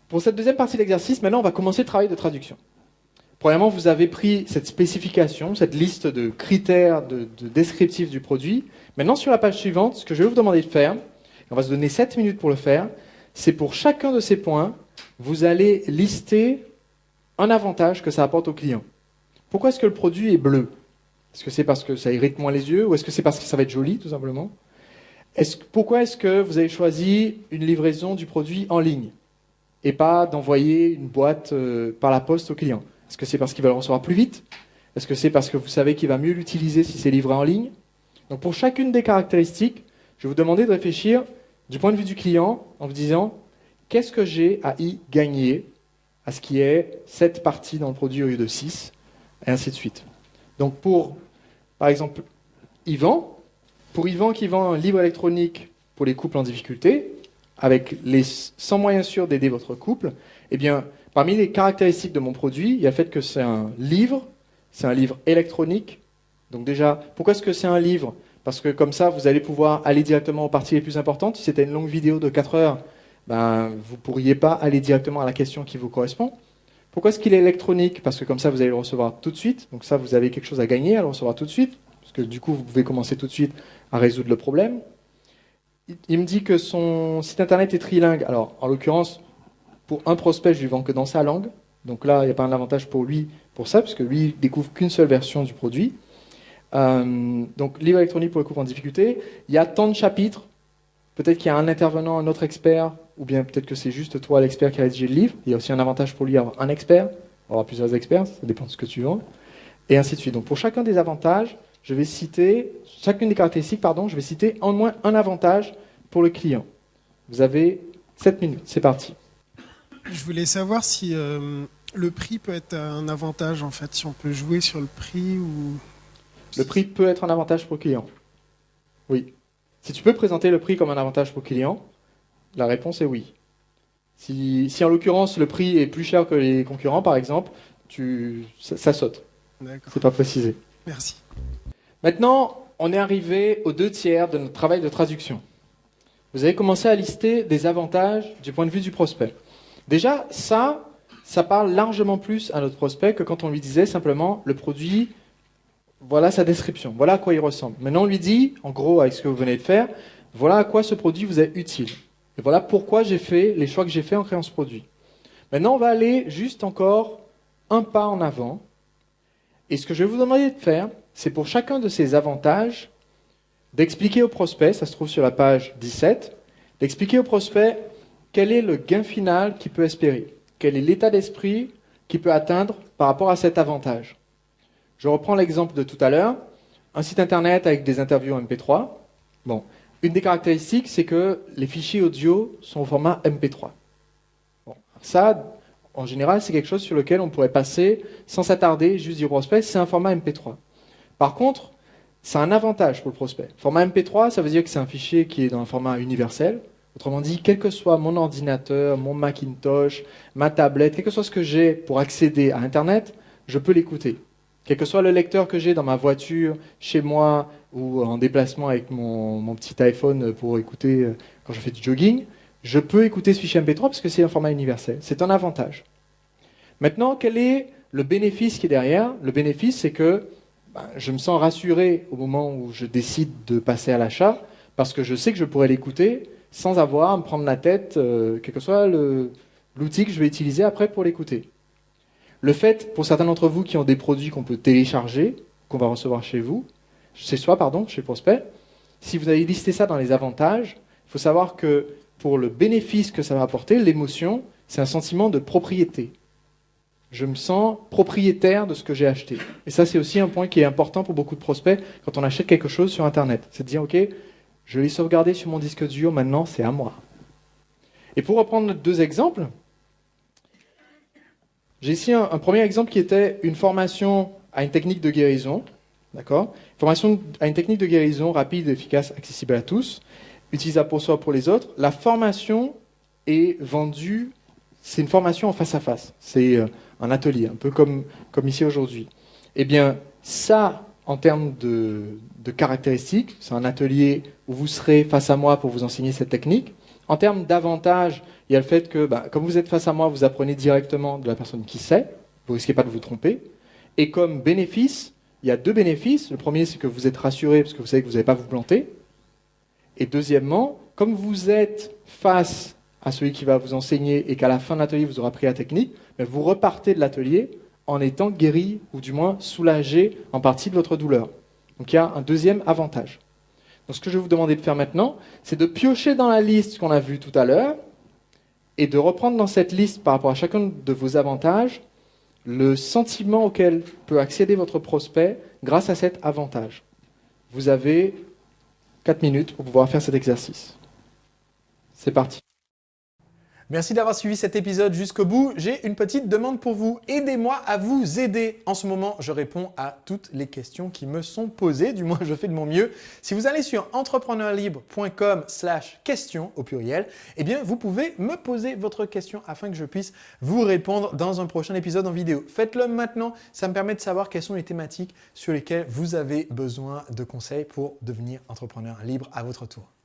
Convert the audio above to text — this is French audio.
Pour cette deuxième partie de l'exercice, maintenant, on va commencer le travail de traduction. Premièrement, vous avez pris cette spécification, cette liste de critères de descriptifs du produit. Maintenant, sur la page suivante, ce que je vais vous demander de faire, on va se donner 7 minutes pour le faire, c'est pour chacun de ces points, vous allez lister un avantage que ça apporte au client. Pourquoi est-ce que le produit est bleu? Est-ce que c'est parce que ça irrite moins les yeux ou est-ce que c'est parce que ça va être joli, tout simplement? Pourquoi est-ce que vous avez choisi une livraison du produit en ligne et pas d'envoyer une boîte par la poste au client? Est-ce que c'est parce qu'il va le recevoir plus vite? Est-ce que c'est parce que vous savez qu'il va mieux l'utiliser si c'est livré en ligne? Donc pour chacune des caractéristiques, je vais vous demander de réfléchir du point de vue du client en vous disant qu'est-ce que j'ai à y gagner à ce qui est 7 parties dans le produit au lieu de 6, et ainsi de suite. Donc par exemple, Yvan, pour Yvan qui vend un livre électronique pour les couples en difficulté, avec les 100 moyens sûrs d'aider votre couple, eh bien, parmi les caractéristiques de mon produit, il y a le fait que c'est un livre électronique. Donc déjà, pourquoi est-ce que c'est un livre? Parce que comme ça, vous allez pouvoir aller directement aux parties les plus importantes. Si c'était une longue vidéo de 4 heures, ben, vous ne pourriez pas aller directement à la question qui vous correspond. Pourquoi est-ce qu'il est électronique? Parce que comme ça, vous allez le recevoir tout de suite. Donc ça, vous avez quelque chose à gagner à le recevoir tout de suite. Parce que du coup, vous pouvez commencer tout de suite à résoudre le problème. Il me dit que son site internet est trilingue. Alors, en l'occurrence, pour un prospect, je lui vends que dans sa langue. Donc là, il n'y a pas un avantage pour lui pour ça, puisque lui, il découvre qu'une seule version du produit. Donc, livre électronique pour le couple en difficulté. Il y a tant de chapitres. Peut-être qu'il y a un intervenant, un autre expert, ou bien peut-être que c'est juste toi l'expert qui a rédigé le livre. Il y a aussi un avantage pour lui avoir un expert, avoir plusieurs experts, ça dépend de ce que tu vends, et ainsi de suite. Donc pour chacun des avantages, je vais citer, chacune des caractéristiques, pardon, je vais citer en moins un avantage pour le client. Vous avez 7 minutes, c'est parti. Je voulais savoir si le prix peut être un avantage, en fait, si on peut jouer sur le prix ou... Le prix peut être un avantage pour le client. Oui. Si tu peux présenter le prix comme un avantage pour le client, la réponse est oui. Si en l'occurrence le prix est plus cher que les concurrents, par exemple, ça saute. D'accord. C'est pas précisé. Merci. Maintenant, on est arrivé aux 2/3 de notre travail de traduction. Vous avez commencé à lister des avantages du point de vue du prospect. Déjà, ça parle largement plus à notre prospect que quand on lui disait simplement le produit, voilà sa description, voilà à quoi il ressemble. Maintenant, on lui dit, en gros, avec ce que vous venez de faire, voilà à quoi ce produit vous est utile. Et voilà pourquoi j'ai fait les choix que j'ai faits en créant ce produit. Maintenant, on va aller juste encore un pas en avant. Et ce que je vais vous demander de faire, c'est pour chacun de ces avantages, d'expliquer au prospect, ça se trouve sur la page 17, d'expliquer au prospect quel est le gain final qu'il peut espérer, quel est l'état d'esprit qu'il peut atteindre par rapport à cet avantage. Je reprends l'exemple de tout à l'heure, un site internet avec des interviews en MP3. Bon, une des caractéristiques, c'est que les fichiers audio sont au format MP3. Bon, ça, en général, c'est quelque chose sur lequel on pourrait passer sans s'attarder, juste dire au prospect, c'est un format MP3. Par contre, c'est un avantage pour le prospect. Format MP3, ça veut dire que c'est un fichier qui est dans un format universel. Autrement dit, quel que soit mon ordinateur, mon Macintosh, ma tablette, quel que soit ce que j'ai pour accéder à Internet, je peux l'écouter. Quel que soit le lecteur que j'ai dans ma voiture, chez moi, ou en déplacement avec mon petit iPhone pour écouter quand je fais du jogging, je peux écouter ce fichier MP3 parce que c'est un format universel. C'est un avantage. Maintenant, quel est le bénéfice qui est derrière? Le bénéfice, c'est que je me sens rassuré au moment où je décide de passer à l'achat parce que je sais que je pourrais l'écouter sans avoir à me prendre la tête, quel que soit l'outil que je vais utiliser après pour l'écouter. Le fait, pour certains d'entre vous qui ont des produits qu'on peut télécharger, qu'on va recevoir chez chez le prospect, si vous avez listé ça dans les avantages, il faut savoir que pour le bénéfice que ça va apporter, l'émotion, c'est un sentiment de propriété. Je me sens propriétaire de ce que j'ai acheté. Et ça, c'est aussi un point qui est important pour beaucoup de prospects quand on achète quelque chose sur Internet. C'est de dire, OK, je l'ai sauvegardé sur mon disque dur, maintenant c'est à moi. Et pour reprendre 2 exemples, j'ai ici un premier exemple qui était une formation à une technique de guérison. D'accord ? Formation à une technique de guérison rapide, efficace, accessible à tous, utilisable pour soi ou pour les autres. La formation est vendue, c'est une formation en face à face. C'est un atelier, un peu comme ici aujourd'hui. Eh bien, ça, en termes de caractéristiques, c'est un atelier où vous serez face à moi pour vous enseigner cette technique. En termes d'avantages, il y a le fait que, comme vous êtes face à moi, vous apprenez directement de la personne qui sait, vous ne risquez pas de vous tromper. Et comme bénéfice, il y a deux bénéfices. Le premier, c'est que vous êtes rassuré parce que vous savez que vous n'allez pas vous planter. Et deuxièmement, comme vous êtes face à celui qui va vous enseigner et qu'à la fin de l'atelier, vous aurez appris la technique, vous repartez de l'atelier en étant guéri ou du moins soulagé en partie de votre douleur. Donc il y a un deuxième avantage. Donc ce que je vais vous demander de faire maintenant, c'est de piocher dans la liste qu'on a vue tout à l'heure et de reprendre dans cette liste par rapport à chacun de vos avantages le sentiment auquel peut accéder votre prospect grâce à cet avantage. Vous avez 4 minutes pour pouvoir faire cet exercice. C'est parti. Merci d'avoir suivi cet épisode jusqu'au bout. J'ai une petite demande pour vous. Aidez-moi à vous aider. En ce moment, je réponds à toutes les questions qui me sont posées. Du moins, je fais de mon mieux. Si vous allez sur entrepreneurlibre.com/questions au pluriel, eh bien, vous pouvez me poser votre question afin que je puisse vous répondre dans un prochain épisode en vidéo. Faites-le maintenant. Ça me permet de savoir quelles sont les thématiques sur lesquelles vous avez besoin de conseils pour devenir entrepreneur libre à votre tour.